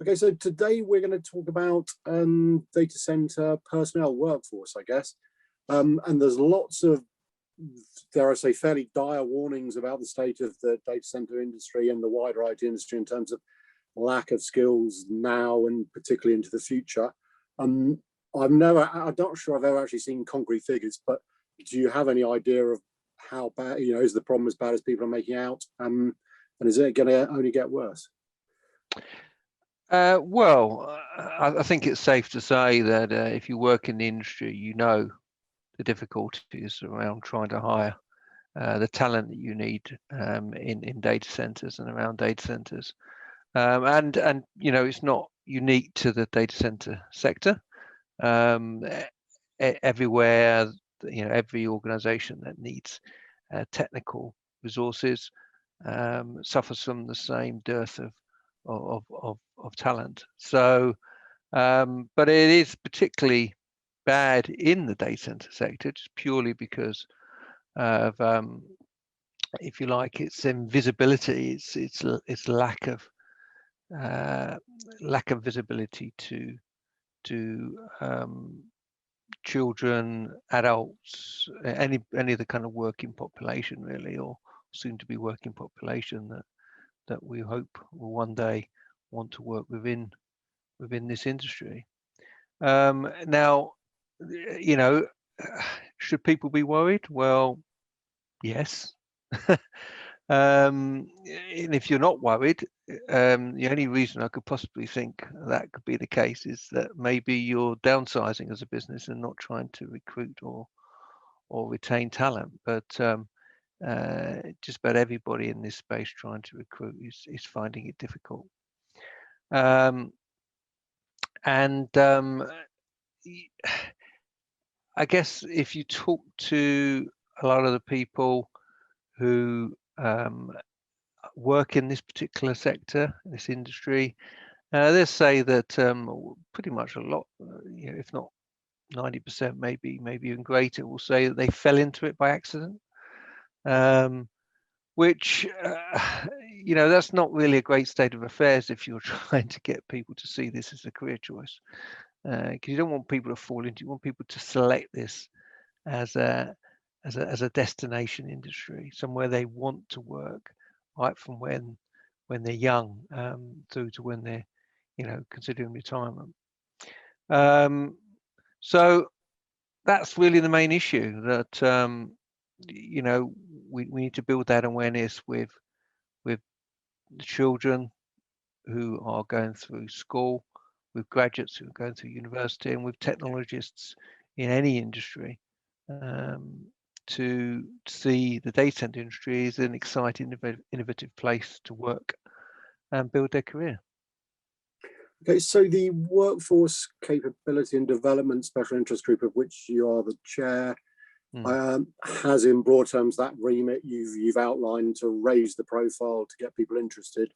Okay, so today we're going to talk about data center personnel workforce, I guess. And there's lots of, dare I say, fairly dire warnings about the state of the data center industry and the wider IT industry in terms of lack of skills now and particularly into the future. I'm not sure I've ever actually seen concrete figures, but do you have any idea of how bad, is the problem as bad as people are making out? And is it going to only get worse? Well, I think it's safe to say that if you work in the industry, you know the difficulties around trying to hire the talent that you need in data centers and around data centers. And it's not unique to the data center sector. Everywhere, every organization that needs technical resources suffers from the same dearth of talent. So, but it is particularly bad in the data center sector, just purely because of, if you like, its invisibility, its lack of visibility to children, adults, any of the kind of working population, really, or soon to be working population that we hope will one day want to work within this industry. Now, should people be worried? Well, yes. And if you're not worried, the only reason I could possibly think that could be the case is that maybe you're downsizing as a business and not trying to recruit or retain talent. But just about everybody in this space trying to recruit is finding it difficult. I guess if you talk to a lot of the people who work in this particular sector, this industry, they'll say that pretty much a lot, if not 90%, maybe even greater, will say that they fell into it by accident. Which, that's not really a great state of affairs if you're trying to get people to see this as a career choice. Because you don't want people to fall into, you want people to select this as a destination industry, somewhere they want to work, right from when they're young through to when they're, considering retirement. So that's really the main issue, that we need to build that awareness with the children who are going through school, with graduates who are going through university, and with technologists in any industry, to see the data center industry as an exciting, innovative place to work and build their career. Okay, so the Workforce Capability and Development Special Interest Group, of which you are the chair, has in broad terms that remit you've outlined to raise the profile, to get people interested.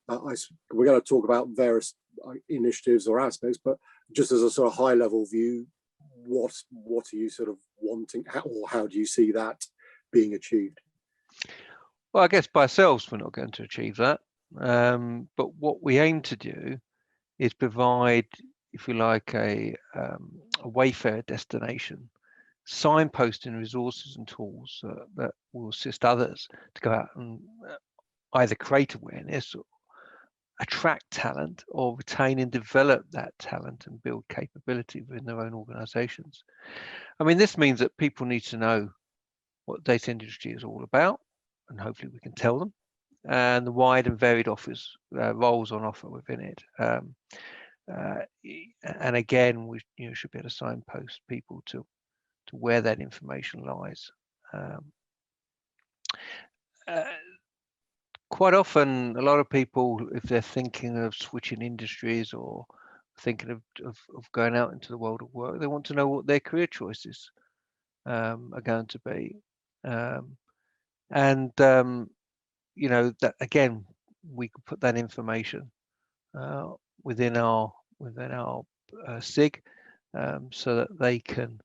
We're going to talk about various initiatives or aspects, but just as a sort of high level view, what are you sort of wanting, or how do you see that being achieved? Well, I guess by ourselves we're not going to achieve that, but what we aim to do is provide, if you like, a wayfarer destination, signposting resources and tools that will assist others to go out and either create awareness, or attract talent, or retain and develop that talent and build capability within their own organizations. I mean, this means that people need to know what the data industry is all about, and hopefully we can tell them, and the wide and varied roles on offer within it. And again, we should be able to signpost people to where that information lies. Quite often, a lot of people, if they're thinking of switching industries or thinking of going out into the world of work, they want to know what their career choices are going to be. That again, we could put that information within our SIG, so that they can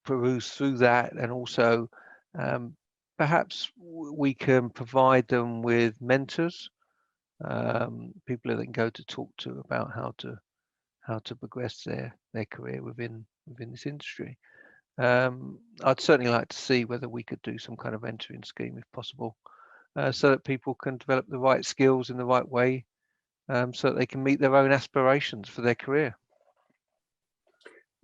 peruse through that, and also perhaps we can provide them with mentors people that can go to talk to about how to progress their career within this industry. I'd certainly like to see whether we could do some kind of mentoring scheme if possible, so that people can develop the right skills in the right way, so that they can meet their own aspirations for their career.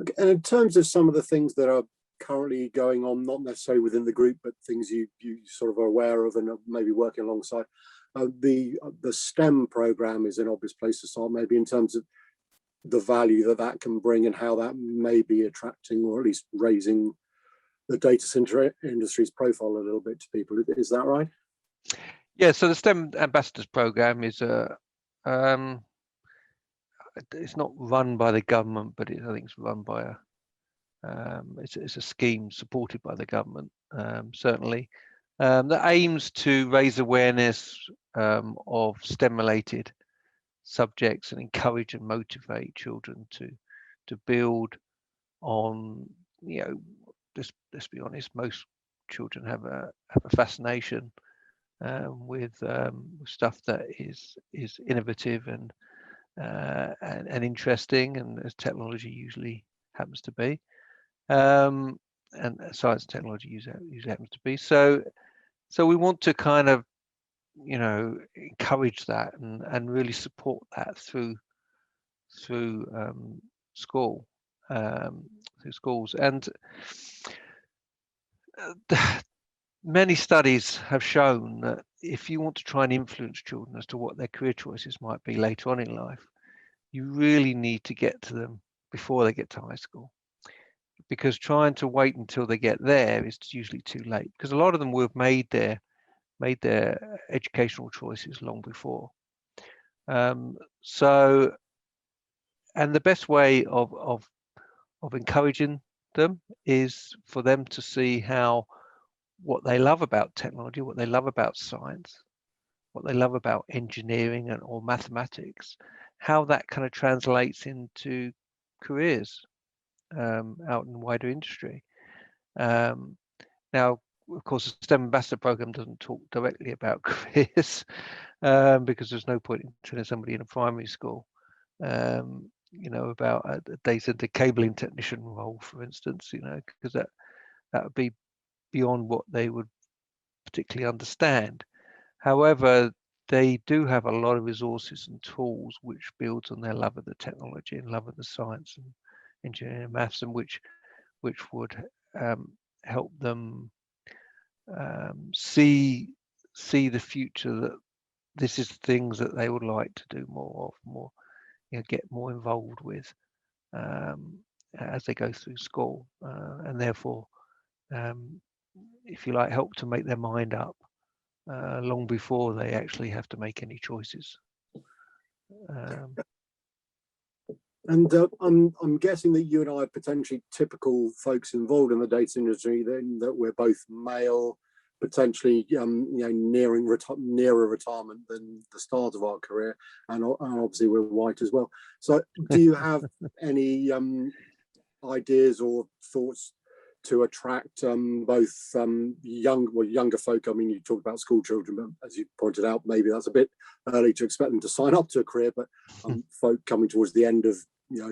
Okay. And in terms of some of the things that are currently going on, not necessarily within the group, but things you sort of are aware of and are maybe working alongside, the STEM program is an obvious place to start, maybe in terms of the value that can bring and how that may be attracting or at least raising the data center industry's profile a little bit to people. Is that right? Yeah, so the STEM Ambassadors program is it's not run by the government, but I think it's run by it's a scheme supported by the government, certainly, that aims to raise awareness of STEM-related subjects and encourage and motivate children to build on, let's be honest, most children have a fascination with stuff that is innovative and interesting, and as technology usually happens to be, and science and technology usually happens to be. So we want to kind of encourage that and really support that through school, through schools. And many studies have shown that if you want to try and influence children as to what their career choices might be later on in life, you really need to get to them before they get to high school, because trying to wait until they get there is usually too late, because a lot of them will have made their educational choices long before. So, and the best way of encouraging them is for them to see how what they love about technology, what they love about science, what they love about engineering or mathematics, how that kind of translates into careers out in the wider industry. Now, of course, the STEM Ambassador program doesn't talk directly about careers, because there's no point in training somebody in a primary school, about a data center cabling technician role, for instance, because that would be beyond what they would particularly understand. However, they do have a lot of resources and tools which builds on their love of the technology and love of the science and engineering and maths, and which would help them see the future, that this is things that they would like to do more of, get more involved with as they go through school, and therefore, if you like, help to make their mind up long before they actually have to make any choices. And I'm guessing that you and I are potentially typical folks involved in the data industry, then, that we're both male, potentially nearer retirement than the start of our career, and obviously we're white as well. So do you have any ideas or thoughts to attract both younger folk? I mean, you talked about school children, but as you pointed out, maybe that's a bit early to expect them to sign up to a career, but folk coming towards the end of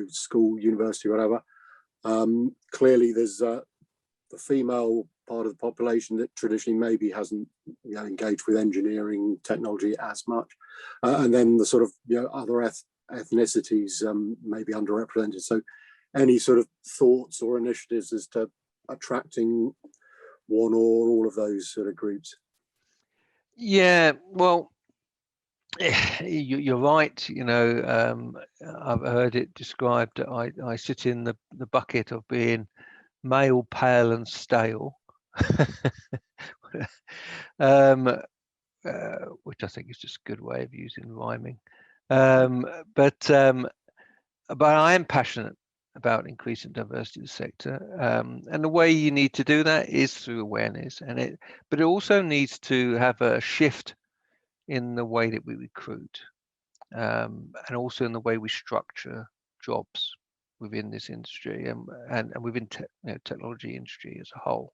school, university, whatever. Clearly there's the female part of the population that traditionally maybe hasn't engaged with engineering technology as much, and then the sort of other ethnicities may be underrepresented. So any sort of thoughts or initiatives as to attracting one or all of those sort of groups? Yeah, well, you're right. I've heard it described that I sit in the bucket of being male, pale, and stale, which I think is just a good way of using rhyming. But I am passionate about increasing diversity in the sector, and the way you need to do that is through awareness, but it also needs to have a shift in the way that we recruit, and also in the way we structure jobs within this industry, and within technology industry as a whole.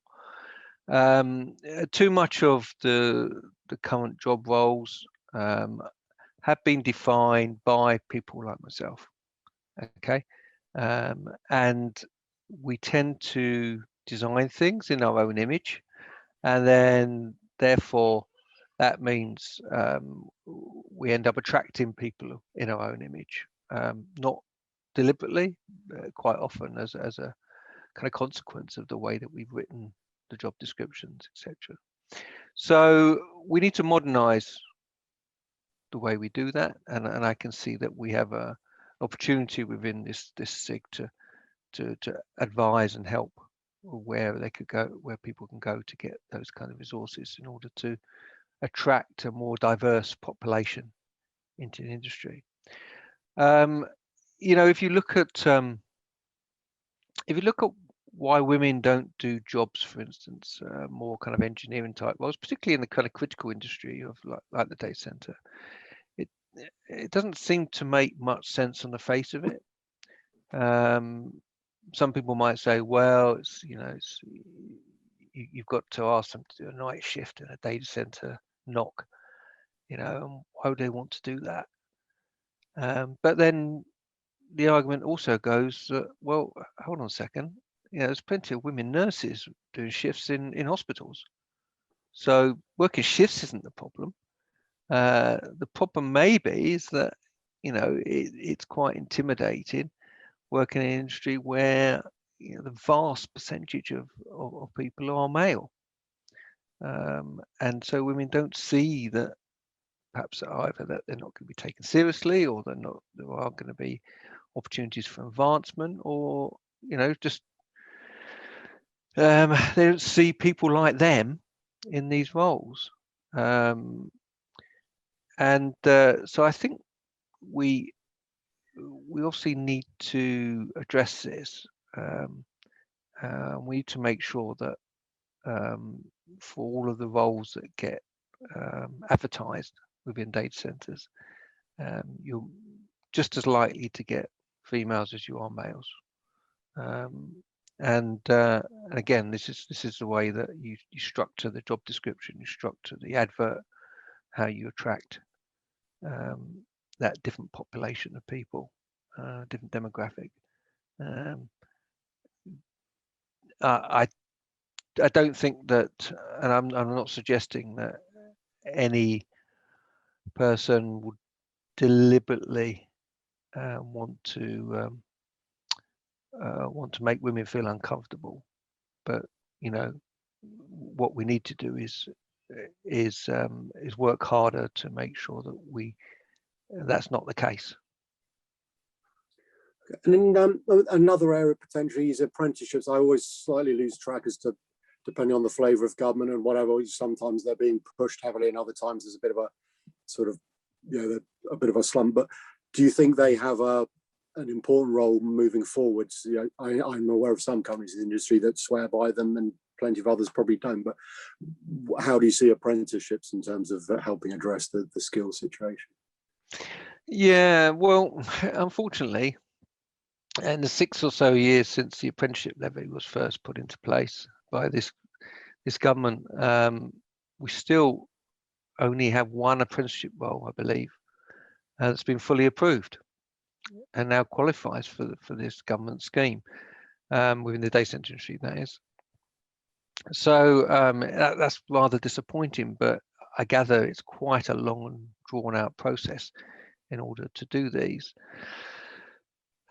Too much of the current job roles have been defined by people like myself. Okay, and we tend to design things in our own image, and then therefore that means we end up attracting people in our own image, not deliberately, quite often as a kind of consequence of the way that we've written the job descriptions, etc. So we need to modernize the way we do that, and I can see that we have a opportunity within this SIG to advise and help where they could go, where people can go to get those kind of resources in order to attract a more diverse population into the industry. You know, if you look at why women don't do jobs, for instance, more kind of engineering type roles, particularly in the kind of critical industry of like the data center, it doesn't seem to make much sense on the face of it. Some people might say, well, it's, you know, you've got to ask them to do a night shift in a data center knock, you know, and why would they want to do that? But then the argument also goes that, well, hold on a second, you know, there's plenty of women nurses doing shifts in hospitals. So working shifts isn't the problem. The problem maybe is that, you know, it's quite intimidating working in an industry where, you know, the vast percentage of people are male. And so women don't see that perhaps either that they're not going to be taken seriously, or there aren't going to be opportunities for advancement, or, you know, just they don't see people like them in these roles. So I think we obviously need to address this. We need to make sure that for all of the roles that get advertised within data centers, you're just as likely to get females as you are males. And again, this is the way that you structure the job description, you structure the advert, how you attract that different population of people, different demographic. I don't think that, and I'm not suggesting that any person would deliberately want to make women feel uncomfortable, but, you know, what we need to do is work harder to make sure that that's not the case. And then another area potentially is apprenticeships. I always slightly lose track as to, depending on the flavour of government and whatever, sometimes they're being pushed heavily and other times there's a bit of a sort of, you know, a bit of a slump. But do you think they have an important role moving forwards? You know, I'm aware of some companies in the industry that swear by them and plenty of others probably don't. But how do you see apprenticeships in terms of helping address the skill situation? Yeah, well, unfortunately, in the 6 or so years since the apprenticeship levy was first put into place by this government, we still only have one apprenticeship role, I believe, that's been fully approved and now qualifies for this government scheme within the data center industry, that is. So that's rather disappointing, but I gather it's quite a long and drawn out process in order to do these.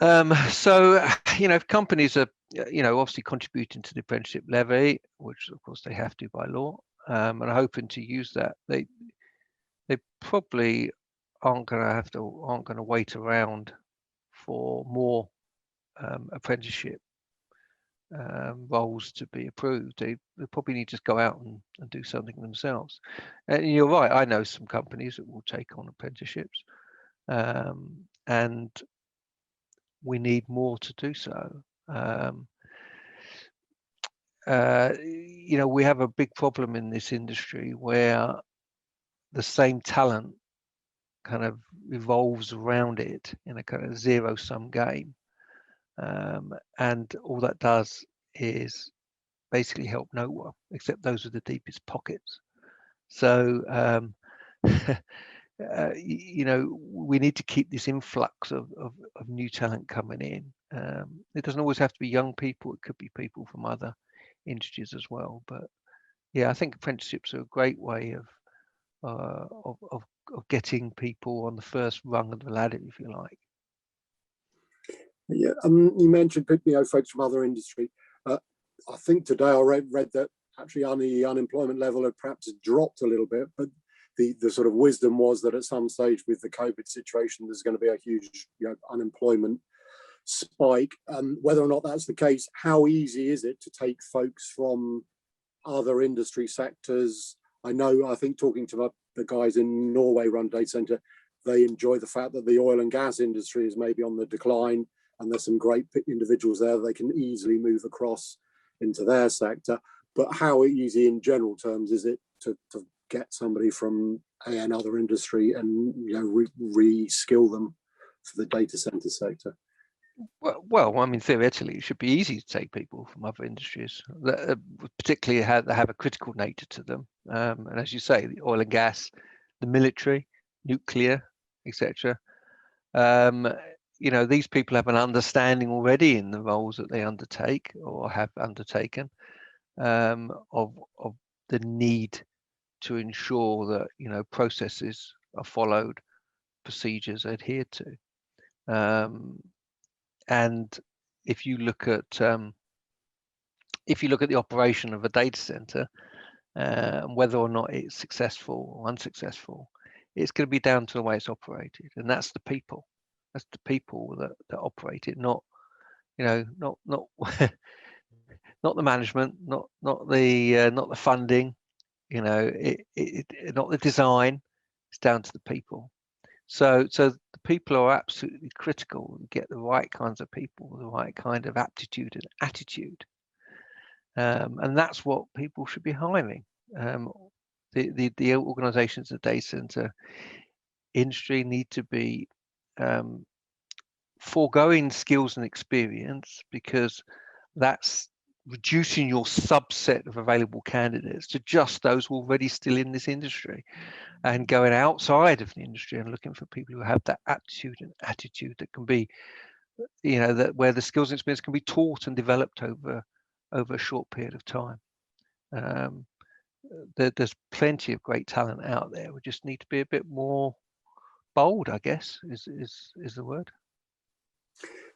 So, you know, if companies are, you know, obviously contributing to the apprenticeship levy, which of course they have to by law, and are hoping to use that, they probably aren't going to wait around for more apprenticeship roles to be approved. They probably need to just go out and do something themselves. And you're right, I know some companies that will take on apprenticeships, and we need more to do so. You know, we have a big problem in this industry where the same talent kind of revolves around it in a kind of zero-sum game, and all that does is basically help no one except those with the deepest pockets. So we need to keep this influx of new talent coming in. It doesn't always have to be young people. It could be people from other industries as well. But yeah, I think apprenticeships are a great way of getting people on the first rung of the ladder, if you like. Yeah, you mentioned folks from other industry. I think today I read that actually the unemployment level had perhaps dropped a little bit, but the sort of wisdom was that at some stage with the COVID situation, there's going to be a huge unemployment spike. Whether or not that's the case, how easy is it to take folks from other industry sectors? I think talking to the guys in Norway run data center, they enjoy the fact that the oil and gas industry is maybe on the decline, and there's some great individuals there they can easily move across into their sector. But how easy in general terms is it to get somebody from another industry and re-skill them for the data center sector? Well, I mean, theoretically, it should be easy to take people from other industries, that, particularly have a critical nature to them. And as you say, the oil and gas, the military, nuclear, etc. These people have an understanding already in the roles that they undertake or have undertaken of the need to ensure that processes are followed, procedures are adhered to. And if you look at the operation of a data center, whether or not it's successful or unsuccessful, it's going to be down to the way it's operated, and that's the people. That's the people that operate it, not not not the management, not the funding, not the design. It's down to the people. So the people are absolutely critical. You get the right kinds of people, the right kind of aptitude and attitude, and that's what people should be hiring. The organisations of the data center industry need to be foregoing skills and experience, because that's reducing your subset of available candidates to just those already still in this industry, and going outside of the industry and looking for people who have that aptitude and attitude that can be, that where the skills and experience can be taught and developed over a short period of time. There's plenty of great talent out there. We just need to be a bit more bold, I guess, is the word.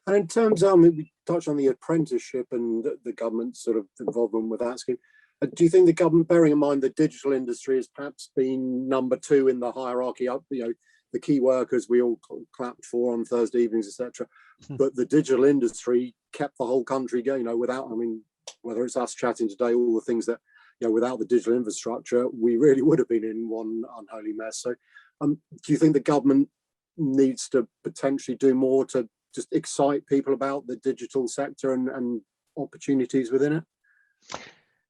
And in terms of, we touched on the apprenticeship and the government's sort of involvement with that scheme. Do you think the government, bearing in mind the digital industry has perhaps been number 2 in the hierarchy up, the key workers we all clapped for on Thursday evenings, etc., but the digital industry kept the whole country going, without, whether it's us chatting today, all the things that, without the digital infrastructure, we really would have been in one unholy mess. So do you think the government needs to potentially do more to just excite people about the digital sector and opportunities within it?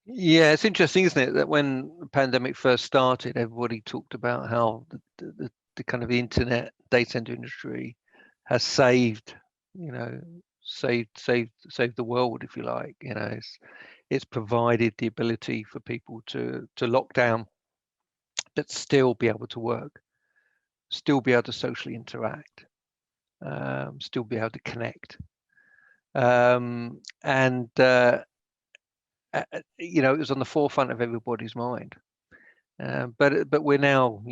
Yeah, it's interesting, isn't it, that when the pandemic first started, everybody talked about how the kind of internet data center industry has saved the world, if you like. It's provided the ability for people to lock down, but still be able to work, still be able to socially interact, still be able to connect, and it was on the forefront of everybody's mind. But we're now,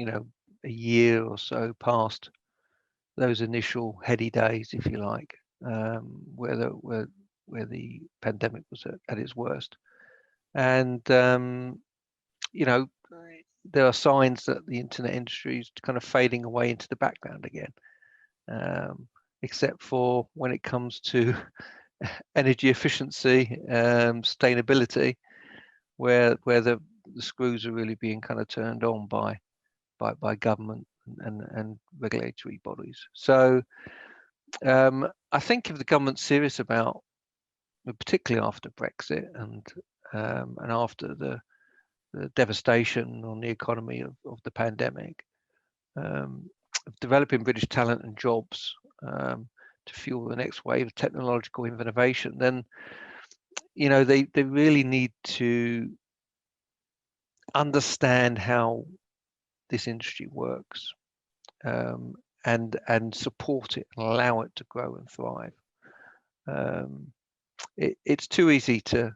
a year or so past those initial heady days, if you like, where the pandemic was at its worst, and there are signs that the internet industry is kind of fading away into the background again, except for when it comes to energy efficiency, sustainability, where the screws are really being kind of turned on by government and regulatory bodies. So I think if the government's serious about, particularly after Brexit and after the devastation on the economy of the pandemic, of developing British talent and jobs to fuel the next wave of technological innovation, then they really need to understand how this industry works, and support it and allow it to grow and thrive. It's too easy to,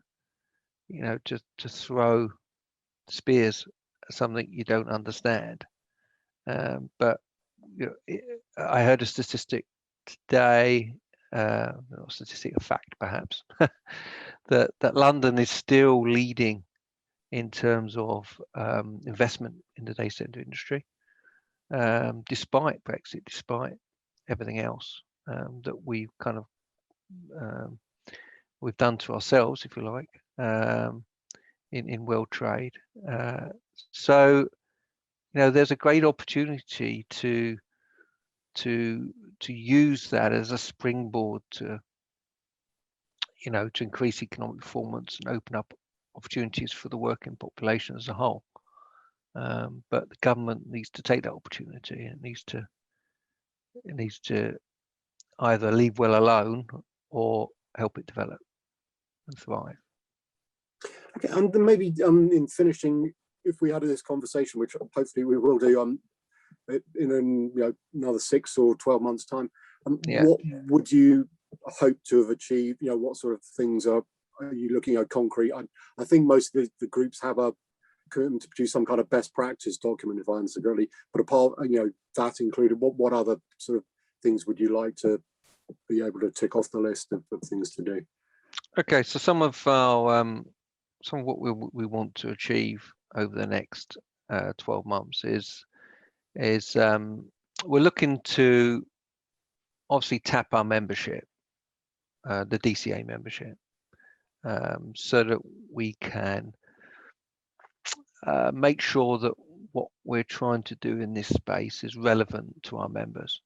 to throw spears at something you don't understand. But I heard a statistic today, not a statistic, a fact perhaps, that London is still leading in terms of investment in the data center industry, despite Brexit, despite everything else that we've kind of we've done to ourselves, if you like, in world trade. So, there's a great opportunity to use that as a springboard to increase economic performance and open up opportunities for the working population as a whole. But the government needs to take that opportunity. It needs to either leave well alone or help it develop and thrive. Okay, and then maybe in finishing, if we had this conversation, which hopefully we will do in another 6 or 12 months' time, what would you hope to have achieved? What sort of things are you looking at concrete? I think most of the groups have a commitment to produce some kind of best practice document, if I understand correctly. But apart, that included, what other sort of things would you like to be able to tick off the list of things to do? Okay, so some of what we want to achieve over the next 12 months is we're looking to obviously tap our membership, the DCA membership, so that we can make sure that what we're trying to do in this space is relevant to our members.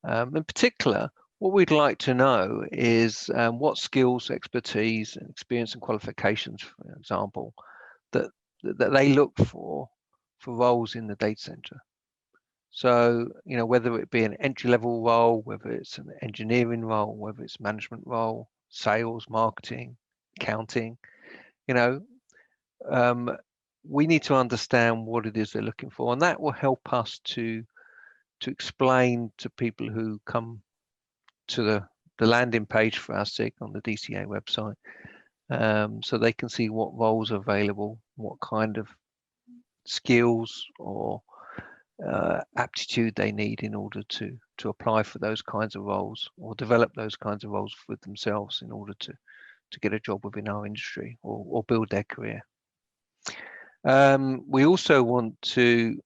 In particular, what we'd like to know is what skills, expertise, and experience and qualifications, for example, that they look for roles in the data center. So, whether it be an entry-level role, whether it's an engineering role, whether it's management role, sales, marketing, accounting, we need to understand what it is they're looking for, and that will help us to explain to people who come to the landing page for our SIG on the DCA website, so they can see what roles are available, what kind of skills or aptitude they need in order to apply for those kinds of roles or develop those kinds of roles for themselves in order to get a job within our industry or build their career. We also want to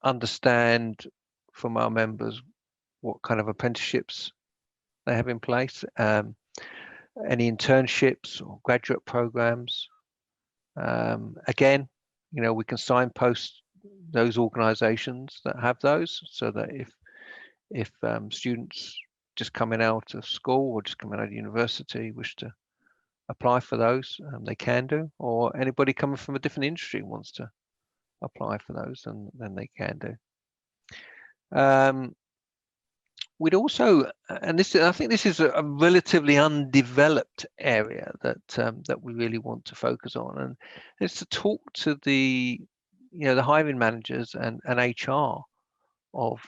understand from our members what kind of apprenticeships they have in place, any internships or graduate programs. Again, we can signpost those organizations that have those, so that if students just coming out of school or just coming out of university wish to apply for those, they can do, or anybody coming from a different industry wants to apply for those, and then they can do. We'd also, and I think this is a relatively undeveloped area that we really want to focus on, and it's to talk to the hiring managers and HR of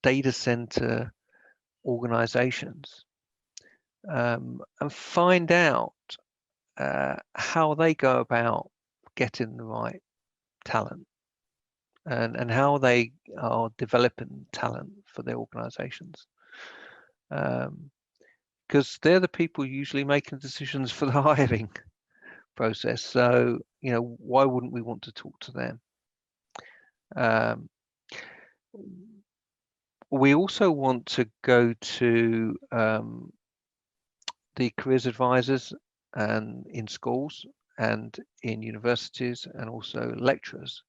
data center organizations, and find out how they go about getting the right talent, and how they are developing talent for their organizations, because they're the people usually making decisions for the hiring process. So why wouldn't we want to talk to them? We also want to go to the careers advisors and in schools and in universities, and also lecturers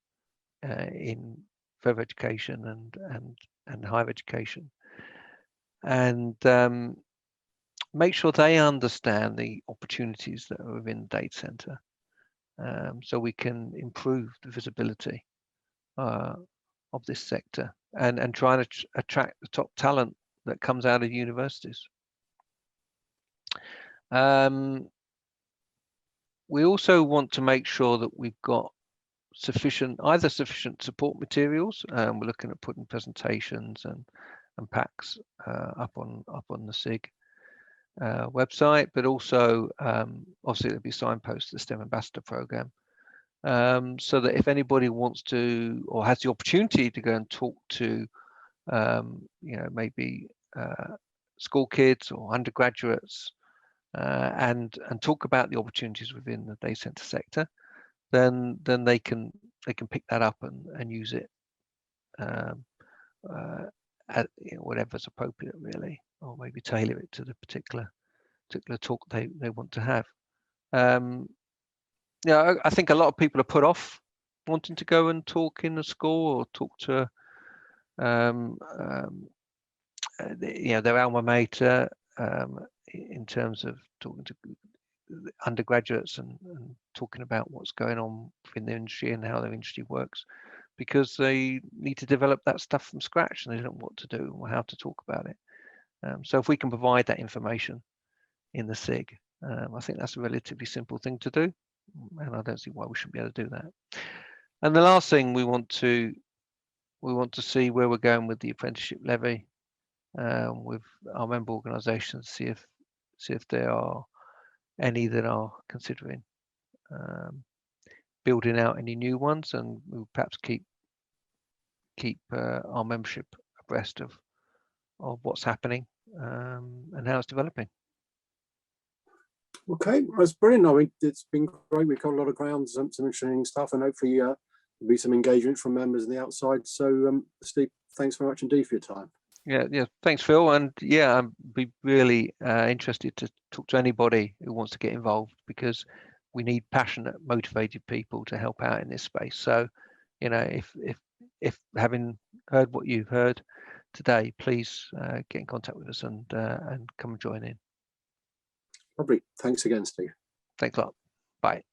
in further education and higher education, and make sure they understand the opportunities that are within the data center, so we can improve the visibility of this sector and try to attract the top talent that comes out of universities. We also want to make sure that we've got either sufficient support materials. We're looking at putting presentations and packs up on the SIG website, but also obviously there'll be signposts to the STEM Ambassador Program, so that if anybody wants to or has the opportunity to go and talk to maybe school kids or undergraduates and talk about the opportunities within the data center sector, then they can pick that up and use it at whatever's appropriate, really, or maybe tailor it to the particular talk they want to have. I think a lot of people are put off wanting to go and talk in a school or talk to their alma mater, in terms of talking to undergraduates and talking about what's going on in the industry and how their industry works, because they need to develop that stuff from scratch and they don't know what to do or how to talk about it. So if we can provide that information in the SIG, I think that's a relatively simple thing to do, and I don't see why we shouldn't be able to do that. And the last thing, we want to see where we're going with the apprenticeship levy with our member organisations, see if there are any that are considering building out any new ones, and we'll perhaps keep our membership abreast of what's happening and how it's developing. Okay, that's brilliant. I mean, it's been great. We've covered a lot of ground, some interesting stuff, and hopefully there'll be some engagement from members on the outside. So, Steve, thanks very much indeed for your time. Yeah. Thanks, Phil. And yeah, I'd be really interested to talk to anybody who wants to get involved, because we need passionate, motivated people to help out in this space. So, if having heard what you've heard today, please get in contact with us and come and join in. Lovely. Thanks again, Steve. Thanks a lot. Bye.